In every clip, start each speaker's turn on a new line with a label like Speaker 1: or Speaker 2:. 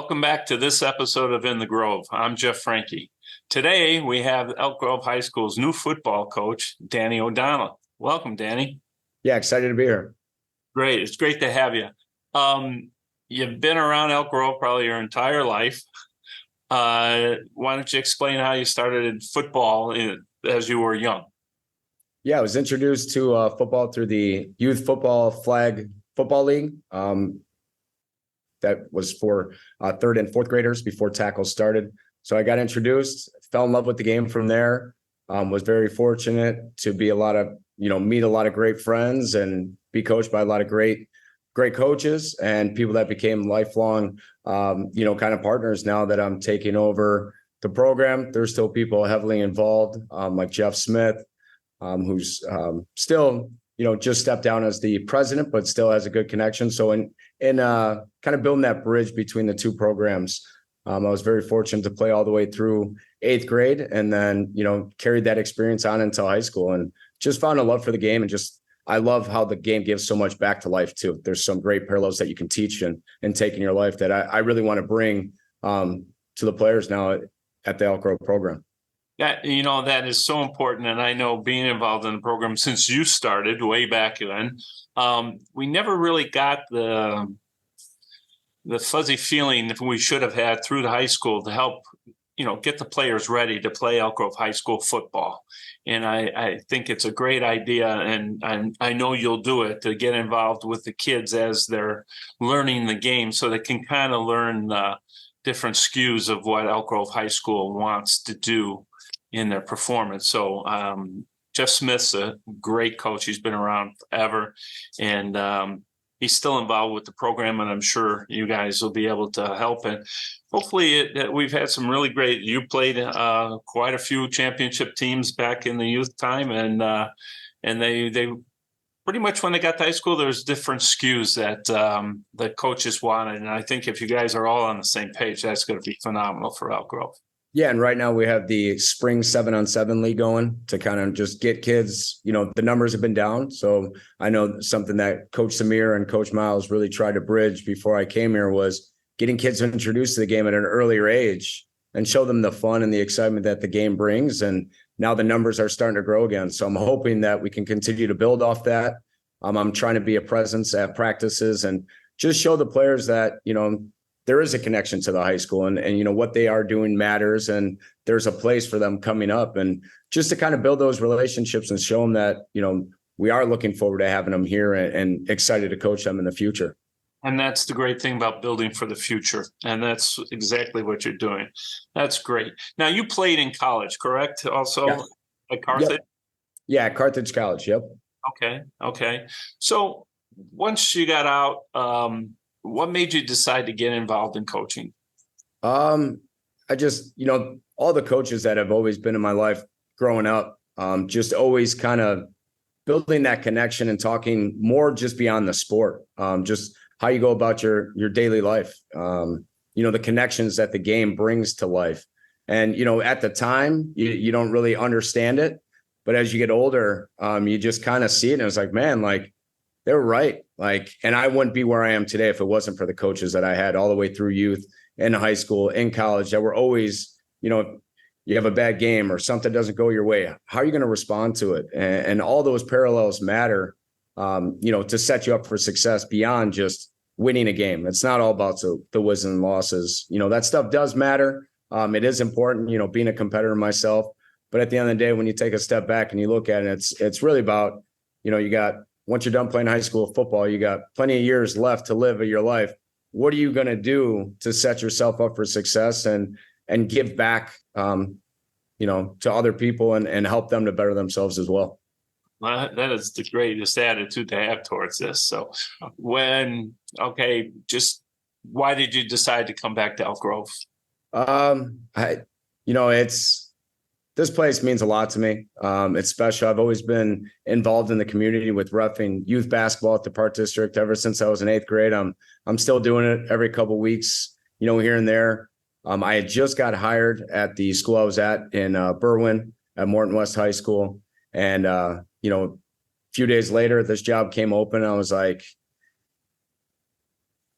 Speaker 1: Welcome back to this episode of In the Grove. I'm Jeff Frankie. Today we have Elk Grove High School's new football coach, Danny O'Donnell. Welcome, Danny.
Speaker 2: Yeah, excited to be here.
Speaker 1: Great. It's great to have you. You've been around Elk Grove probably your entire life. Why don't you explain how you started in football as you were young?
Speaker 2: Yeah, I was introduced to football through the Youth Football Flag Football League. That was for third and fourth graders before tackles started. So I got introduced, fell in love with the game from there. Was very fortunate to be meet a lot of great friends and be coached by a lot of great coaches and people that became lifelong, kind of partners. Now that I'm taking over the program, there's still people heavily involved, like Jeff Smith, who's still, just stepped down as the president, but still has a good connection. So in kind of building that bridge between the two programs, I was very fortunate to play all the way through eighth grade and then, carried that experience on until high school and just found a love for the game. And I love how the game gives so much back to life too. There's some great parallels that you can teach and take in your life that I really want to bring to the players now at the Elk Grove program.
Speaker 1: Yeah, that is so important. And I know being involved in the program since you started way back then, we never really got the fuzzy feeling that we should have had through the high school to help, get the players ready to play Elk Grove High School football. And I think it's a great idea. And I know you'll do it to get involved with the kids as they're learning the game so they can kind of learn the different SKUs of what Elk Grove High School wants to do in their performance. So Jeff Smith's a great coach. He's been around forever, and he's still involved with the program, and I'm sure you guys will be able to help. And hopefully we've had some really great, you played quite a few championship teams back in the youth time, and they pretty much when they got to high school, there's different SKUs that the coaches wanted. And I think if you guys are all on the same page, that's going to be phenomenal for Elk Grove.
Speaker 2: Yeah, and right now we have the spring 7-on-7 league going to kind of just get kids, the numbers have been down. So I know something that Coach Samir and Coach Miles really tried to bridge before I came here was getting kids introduced to the game at an earlier age and show them the fun and the excitement that the game brings. And now the numbers are starting to grow again. So I'm hoping that we can continue to build off that. I'm trying to be a presence at practices and just show the players that, there is a connection to the high school and what they are doing matters and there's a place for them coming up and just to kind of build those relationships and show them that, we are looking forward to having them here and excited to coach them in the future.
Speaker 1: And that's the great thing about building for the future. And that's exactly what you're doing. That's great. Now you played in college, correct? Also
Speaker 2: yeah.
Speaker 1: At Carthage?
Speaker 2: Yep. Yeah, at Carthage College. Yep.
Speaker 1: Okay. So once you got out, what made you decide to get involved in coaching?
Speaker 2: I just, all the coaches that have always been in my life growing up, just always kind of building that connection and talking more just beyond the sport, just how you go about your daily life, the connections that the game brings to life. And, at the time, you don't really understand it. But as you get older, you just kind of see it. And it's like, man, like, they were right. And I wouldn't be where I am today if it wasn't for the coaches that I had all the way through youth, in high school, in college, that were always, you have a bad game or something doesn't go your way. How are you going to respond to it? And all those parallels matter, to set you up for success beyond just winning a game. It's not all about the wins and losses. That stuff does matter. It is important, being a competitor myself. But at the end of the day, when you take a step back and you look at it, it's really about, once you're done playing high school football, you got plenty of years left to live in your life. What are you going to do to set yourself up for success and give back, to other people and help them to better themselves as well?
Speaker 1: Well, that is the greatest attitude to have towards this. So just why did you decide to come back to Elk Grove?
Speaker 2: This place means a lot to me. It's special. I've always been involved in the community with reffing youth basketball at the Park District ever since I was in eighth grade. I'm still doing it every couple of weeks, here and there. I had just got hired at the school I was at in Berwyn at Morton West High School. And, a few days later, this job came open. I was like,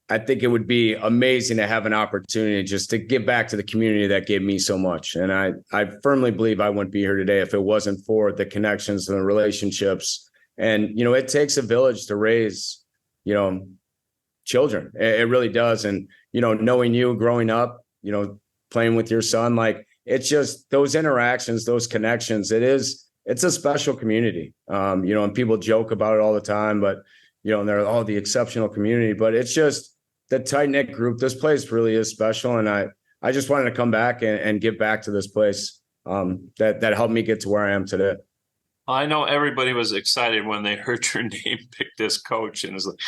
Speaker 2: I think it would be amazing to have an opportunity just to give back to the community that gave me so much. And I firmly believe I wouldn't be here today if it wasn't for the connections and the relationships. And, it takes a village to raise, children. It really does. And, knowing you growing up, playing with your son, like it's just those interactions, those connections. It's a special community. And people joke about it all the time, but, and they're all the exceptional community, but it's just the tight knit group. This place really is special. And I just wanted to come back and give back to this place that helped me get to where I am today.
Speaker 1: I know everybody was excited when they heard your name picked as coach, and it was like,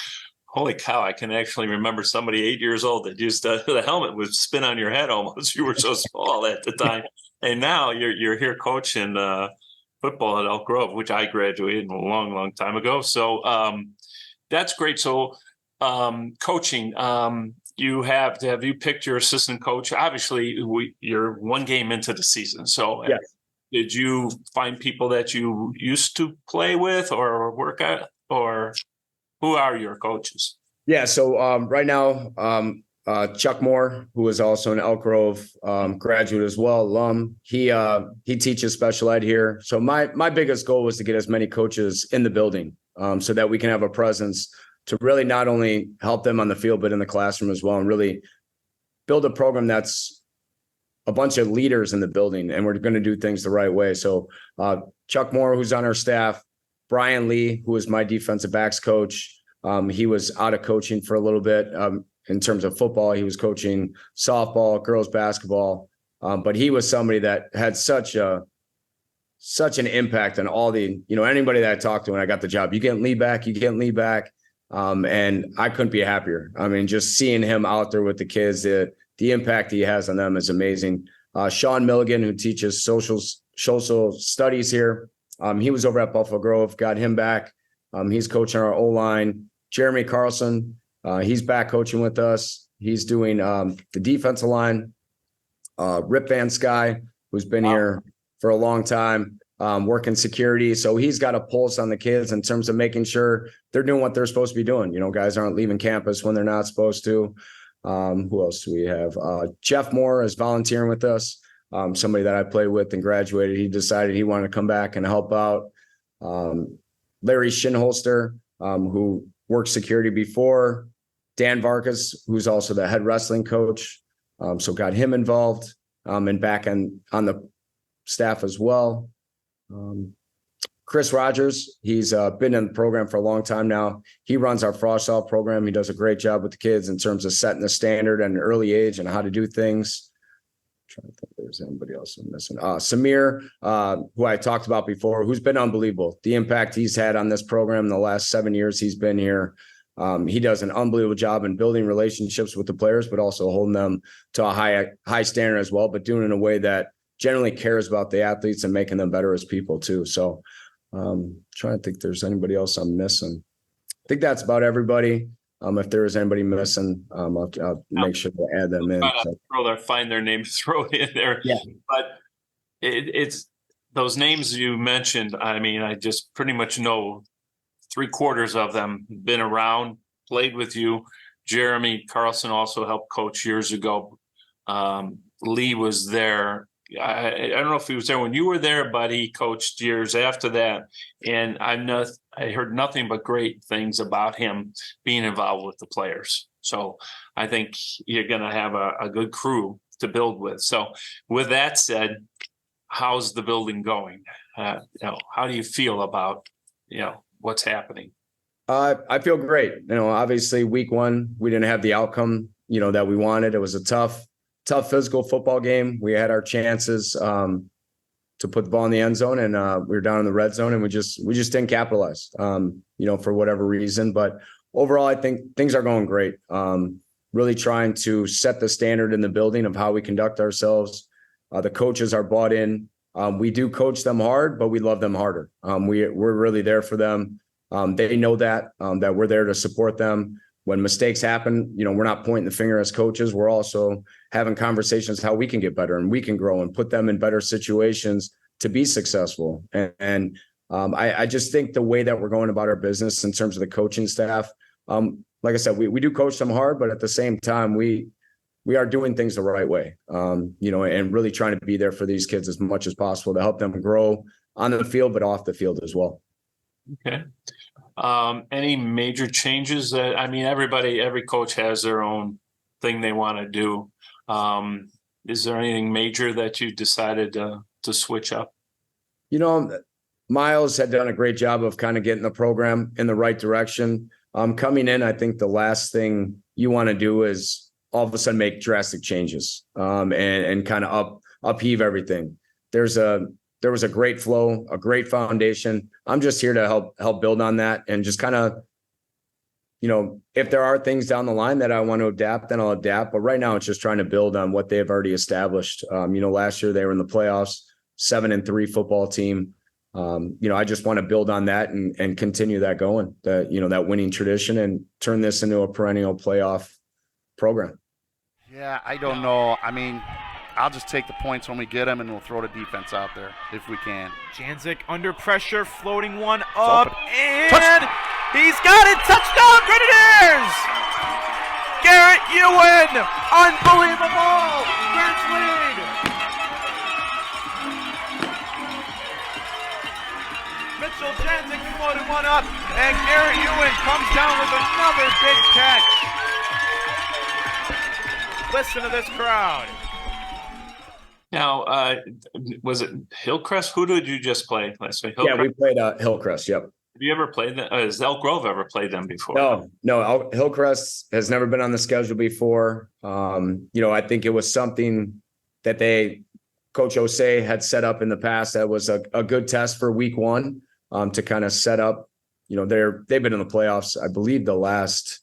Speaker 1: holy cow, I can actually remember somebody 8 years old that used to, the helmet would spin on your head almost. You were so small at the time. And now you're here coaching football at Elk Grove, which I graduated a long, long time ago. So that's great. So coaching, have you picked your assistant coach? Obviously, you're one game into the season. So
Speaker 2: yes.
Speaker 1: Did you find people that you used to play with or work at, or who are your coaches?
Speaker 2: Yeah. So right now, Chuck Moore, who is also an Elk Grove graduate as well, alum, he teaches special ed here. So my biggest goal was to get as many coaches in the building so that we can have a presence to really not only help them on the field, but in the classroom as well, and really build a program that's a bunch of leaders in the building, and we're going to do things the right way. So Chuck Moore, who's on our staff, Brian Lee, who is my defensive backs coach. He was out of coaching for a little bit in terms of football. He was coaching softball, girls basketball, but he was somebody that had such an impact on all the, anybody that I talked to when I got the job. You getting lead back, and I couldn't be happier. I mean, just seeing him out there with the kids, the impact he has on them is amazing. Sean Milligan, who teaches social studies here. He was over at Buffalo Grove, got him back. He's coaching our O-line. Jeremy Carlson, he's back coaching with us. He's doing the defensive line. Rip Van Sky, who's been here for a long time, working security. So he's got a pulse on the kids in terms of making sure they're doing what they're supposed to be doing. Guys aren't leaving campus when they're not supposed to. Who else do we have? Jeff Moore is volunteering with us. Somebody that I played with and graduated. He decided he wanted to come back and help out. Larry Shinholster, who worked security before. Dan Vargas, who's also the head wrestling coach. So got him involved and back on the staff as well. Chris Rogers, he's been in the program for a long time now. He runs our frost solve program. He does a great job with the kids in terms of setting the standard at an early age and how to do things. I'm trying to think if there's anybody else I'm missing. Samir, who I talked about before, who's been unbelievable. The impact he's had on this program in the last 7 years he's been here. He does an unbelievable job in building relationships with the players, but also holding them to a high standard as well, but doing it in a way that generally cares about the athletes and making them better as people too. So trying to think if there's anybody else I'm missing. I think that's about everybody. If there is anybody missing, I'll make sure to add them in.
Speaker 1: Find their name, throw it in there.
Speaker 2: Yeah.
Speaker 1: But it's those names you mentioned. I mean, I just pretty much know 3/4 of them been around, played with you. Jeremy Carlson also helped coach years ago. Lee was there. I don't know if he was there when you were there, but he coached years after that. And I heard nothing but great things about him being involved with the players. So I think you're going to have a good crew to build with. So with that said, how's the building going? How do you feel about, what's happening?
Speaker 2: I feel great. Obviously week 1, we didn't have the outcome, that we wanted. It was a tough physical football game. We had our chances to put the ball in the end zone, and we were down in the red zone, and we just didn't capitalize, for whatever reason. But overall, I think things are going great. Really trying to set the standard in the building of how we conduct ourselves. The coaches are bought in. We do coach them hard, but we love them harder. We're really there for them. They know that we're there to support them. When mistakes happen, we're not pointing the finger as coaches. We're also having conversations how we can get better and we can grow and put them in better situations to be successful. And I just think the way that we're going about our business in terms of the coaching staff, like I said, we do coach them hard, but at the same time, we are doing things the right way, and really trying to be there for these kids as much as possible to help them grow on the field, but off the field as well.
Speaker 1: Okay. Any major changes every coach has their own thing they want to do. Is there anything major that you decided to switch up?
Speaker 2: Miles had done a great job of kind of getting the program in the right direction. Coming in, I think the last thing you want to do is all of a sudden make drastic changes and kind of upheave everything. There was a great flow, a great foundation. I'm just here to help build on that and just kind of, if there are things down the line that I want to adapt, then I'll adapt. But right now it's just trying to build on what they've already established. Last year they were in the playoffs, 7-3 football team. I just want to build on that and continue that going, that winning tradition and turn this into a perennial playoff program.
Speaker 3: Yeah, I don't know. I mean, I'll just take the points when we get them, and we'll throw the defense out there if we can.
Speaker 4: Janzik under pressure, floating one up, and
Speaker 3: Touchdown.
Speaker 4: He's got it. Touchdown, Grenadiers! Garrett Ewan, unbelievable! Birds lead. Mitchell Janzik floated one up, and Garrett Ewan comes down with another big catch. Listen to this crowd.
Speaker 1: Now, was it Hillcrest? Who did you just play last week?
Speaker 2: Yeah, we played Hillcrest. Yep.
Speaker 1: Have you ever played them? Has Elk Grove ever played them before?
Speaker 2: No. Hillcrest has never been on the schedule before. I think it was something that Coach Osei had set up in the past. That was a good test for week one to kind of set up. They've been in the playoffs, I believe, the last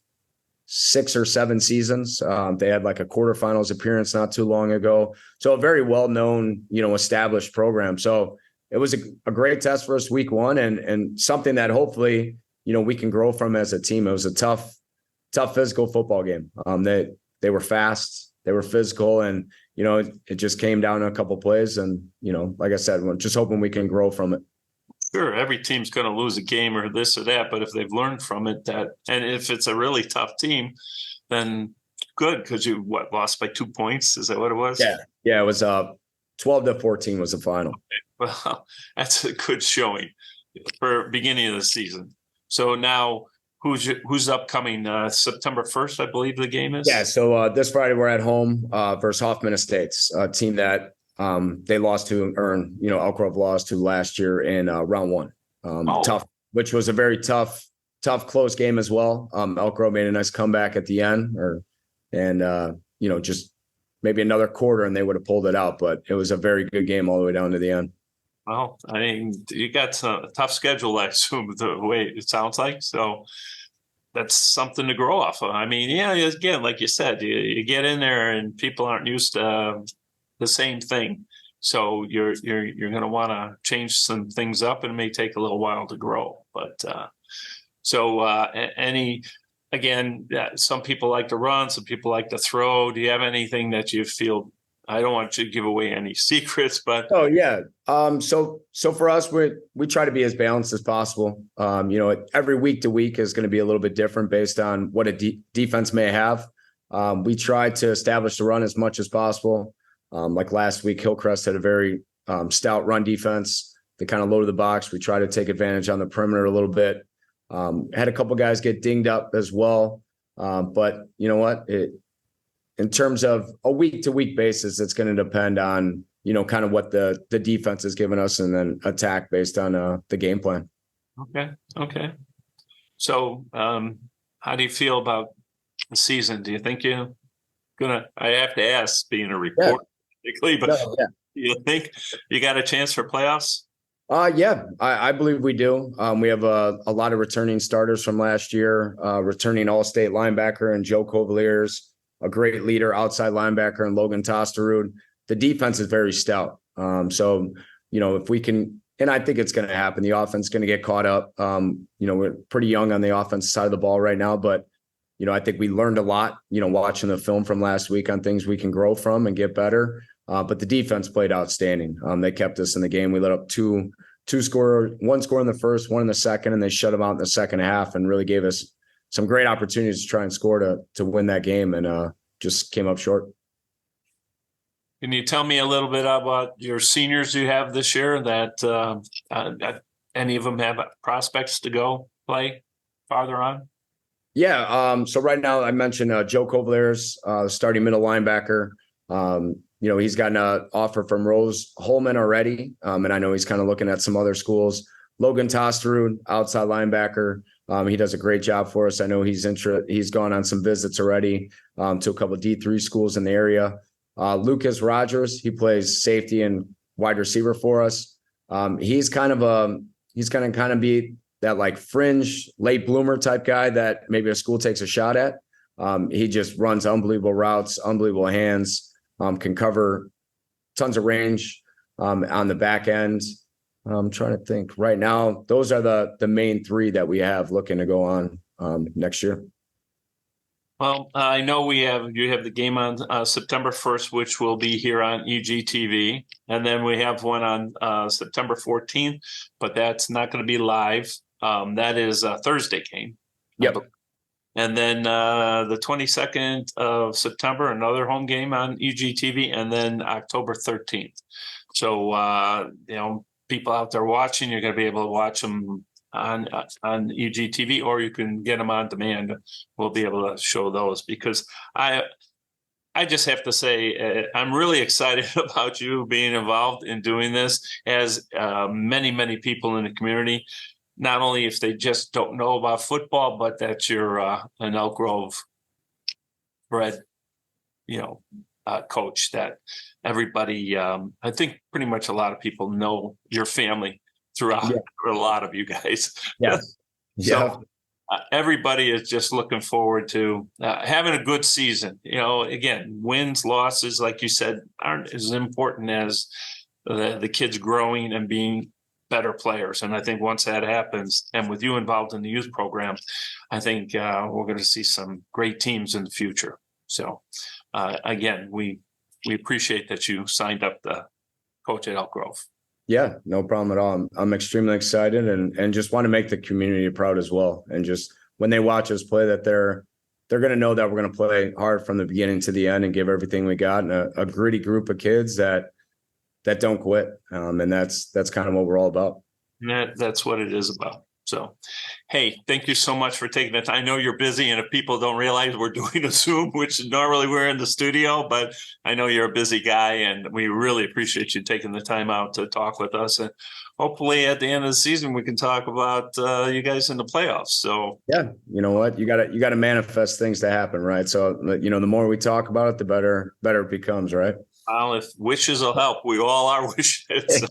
Speaker 2: 6 or 7 seasons. They had like a quarterfinals appearance not too long ago. So a very well-known, established program. So it was a great test for us week one and something that hopefully, we can grow from as a team. It was a tough physical football game. They were fast, they were physical, and, it just came down to a couple plays. And, like I said, we're just hoping we can grow from it.
Speaker 1: Sure, every team's going to lose a game or this or that, but if they've learned from it, and if it's a really tough team, then good, because you lost by 2 points? Is that what it was?
Speaker 2: Yeah, it was 12-14 was the final.
Speaker 1: Okay. Well, that's a good showing for beginning of the season. So now, who's upcoming? September 1st, I believe the game is.
Speaker 2: Yeah, so this Friday we're at home versus Hoffman Estates, a team that they lost to, Elk Grove lost to last year in round one. Tough, which was a very tough, close game as well. Elk Grove made a nice comeback at the end, just maybe another quarter and they would have pulled it out. But it was a very good game all the way down to the end.
Speaker 1: Well, I mean, you got a tough schedule, I assume, the way it sounds like. So that's something to grow off of. I mean, yeah, again, like you said, you get in there and people aren't used to the same thing. So you're going to want to change some things up, and it may take a little while to grow. But some people like to run, some people like to throw. Do you have anything that you feel? I don't want you to give away any secrets, but
Speaker 2: yeah. So for us, we try to be as balanced as possible. Every week to week is going to be a little bit different based on what a defense may have. We try to establish the run as much as possible. Like last week, Hillcrest had a very stout run defense. They kind of loaded the box. We try to take advantage on the perimeter a little bit. Had a couple guys get dinged up as well. But you know what? In terms of a week-to-week basis, it's going to depend on, kind of what the defense has given us and then attack based on the game plan.
Speaker 1: Okay. So how do you feel about the season? Do you think you're going to – I have to ask, being a reporter, but do you think you got a chance for playoffs?
Speaker 2: Yeah, I believe we do. We have a lot of returning starters from last year, returning All-State linebacker and Joe Cavaliers, a great leader, outside linebacker, and Logan Tosterud. The defense is very stout. So, if we can, and I think it's going to happen, the offense is going to get caught up. We're pretty young on the offensive side of the ball right now, but, I think we learned a lot, watching the film from last week on things we can grow from and get better. But the defense played outstanding. They kept us in the game. We let up one score in the first, one in the second, and they shut them out in the second half and really gave us some great opportunities to try and score to win that game, and just came up short.
Speaker 1: Can you tell me a little bit about your seniors you have this year that any of them have prospects to go play farther on?
Speaker 2: Yeah. So right now I mentioned Joe Kovler's starting middle linebacker. He's gotten an offer from Rose Holman already. And I know he's kind of looking at some other schools. Logan Tosterud, outside linebacker. He does a great job for us. I know he's gone on some visits already to a couple of D3 schools in the area. Lucas Rogers, he plays safety and wide receiver for us. He's going to kind of be that like fringe late bloomer type guy that maybe a school takes a shot at. He just runs unbelievable routes, unbelievable hands, can cover tons of range on the back end. I'm trying to think right now. Those are the main three that we have looking to go on next year.
Speaker 1: Well, I know you have the game on September 1st, which will be here on UGTV. And then we have one on September 14th, but that's not going to be live. That is a Thursday game.
Speaker 2: Yep.
Speaker 1: And then the 22nd of September, another home game on UGTV, and then October 13th. So, people out there watching, you're going to be able to watch them on UGTV, or you can get them on demand. We'll be able to show those because I just have to say I'm really excited about you being involved in doing this, as many people in the community. Not only if they just don't know about football, but that you're an Elk Grove bred, coach that everybody. I think pretty much a lot of people know your family throughout.
Speaker 2: Yeah.
Speaker 1: A lot of you guys.
Speaker 2: Yeah.
Speaker 1: So everybody is just looking forward to having a good season. Again, wins, losses, like you said, aren't as important as the kids growing and being better players. And I think once that happens, and with you involved in the youth program, I think we're going to see some great teams in the future. So again, we appreciate that you signed up to coach at Elk Grove.
Speaker 2: Yeah, no problem at all. I'm extremely excited and just want to make the community proud as well. And just when they watch us play, that they're going to know that we're going to play hard from the beginning to the end and give everything we got. And a gritty group of kids that don't quit. And that's kind of what we're all about.
Speaker 1: That's what it is about. So, hey, thank you so much for taking the time. I know you're busy, and if people don't realize we're doing a Zoom, which normally we're in the studio, but I know you're a busy guy, and we really appreciate you taking the time out to talk with us. And hopefully at the end of the season, we can talk about you guys in the playoffs. So
Speaker 2: yeah, you know what? You got to manifest things to happen, right? So, the more we talk about it, the better it becomes, right?
Speaker 1: Well, if wishes will help, we all are wishing. So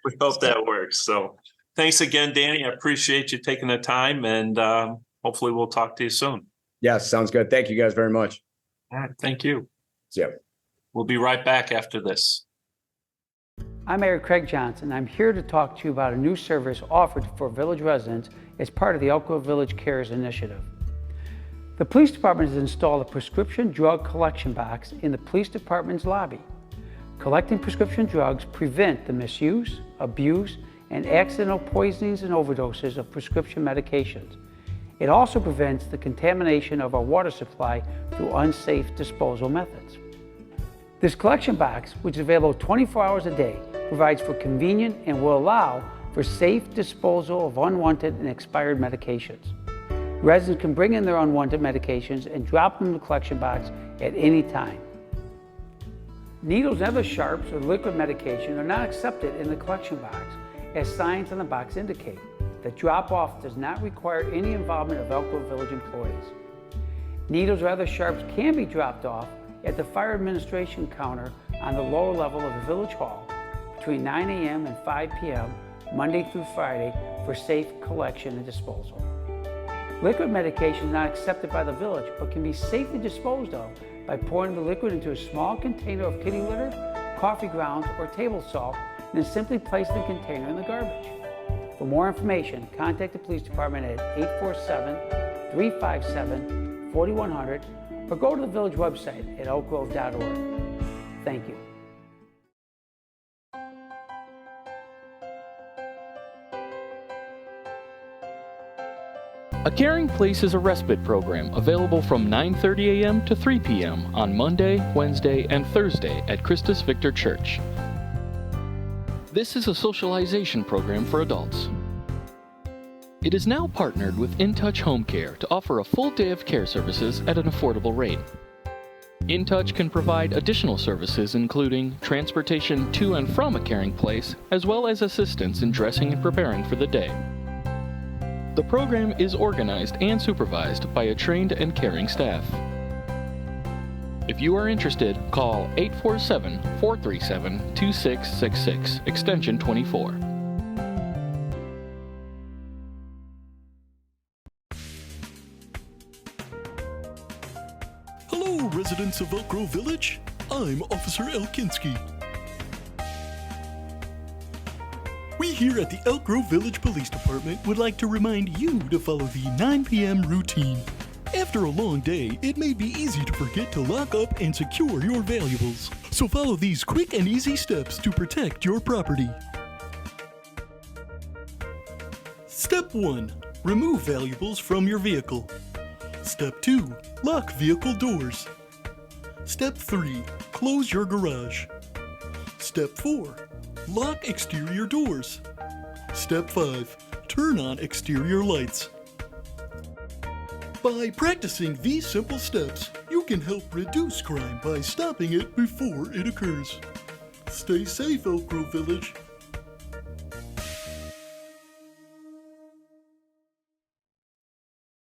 Speaker 1: we hope that works. So thanks again, Danny. I appreciate you taking the time, and hopefully we'll talk to you soon.
Speaker 2: Yeah, sounds good. Thank you guys very much.
Speaker 1: All right, thank you.
Speaker 2: Yeah.
Speaker 1: We'll be right back after this.
Speaker 5: I'm Mayor Craig Johnson. I'm here to talk to you about a new service offered for village residents as part of the Elk Grove Village Cares initiative. The police department has installed a prescription drug collection box in the police department's lobby. Collecting prescription drugs prevent the misuse, abuse, and accidental poisonings and overdoses of prescription medications. It also prevents the contamination of our water supply through unsafe disposal methods. This collection box, which is available 24 hours a day, provides for convenient and will allow for safe disposal of unwanted and expired medications. Residents can bring in their unwanted medications and drop them in the collection box at any time. Needles and other sharps or liquid medication are not accepted in the collection box, as signs on the box indicate. The drop-off does not require any involvement of Elk Grove Village employees. Needles or other sharps can be dropped off at the fire administration counter on the lower level of the Village Hall between 9 a.m. and 5 p.m. Monday through Friday for safe collection and disposal. Liquid medication is not accepted by the village, but can be safely disposed of by pouring the liquid into a small container of kitty litter, coffee grounds, or table salt, and then simply place the container in the garbage. For more information, contact the police department at 847-357-4100 or go to the village website at elkgrove.org. Thank you.
Speaker 6: A Caring Place is a respite program available from 9:30 a.m. to 3 p.m. on Monday, Wednesday, and Thursday at Christus Victor Church. This is a socialization program for adults. It is now partnered with In Touch Home Care to offer a full day of care services at an affordable rate. In Touch can provide additional services including transportation to and from a caring place, as well as assistance in dressing and preparing for the day. The program is organized and supervised by a trained and caring staff. If you are interested, call 847-437-2666, extension 24.
Speaker 7: Hello, residents of Elk Grove Village. I'm Officer Elkinski. We here at the Elk Grove Village Police Department would like to remind you to follow the 9 p.m. routine. After a long day, it may be easy to forget to lock up and secure your valuables. So follow these quick and easy steps to protect your property. Step 1. Remove valuables from your vehicle. Step 2. Lock vehicle doors. Step 3. Close your garage. Step 4. Lock exterior doors. Step 5. Turn on exterior lights. By practicing these simple steps, you can help reduce crime by stopping it before it occurs. Stay safe, Elk Grove Village.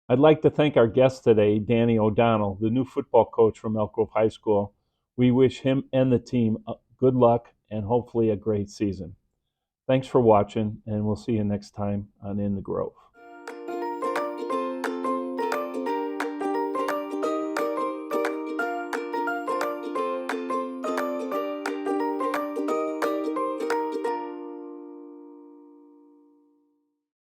Speaker 1: I'd like to thank our guest today, Danny O'Donnell, the new football coach from Elk Grove High School. We wish him and the team good luck and hopefully a great season. Thanks for watching, and we'll see you next time on In the Grove.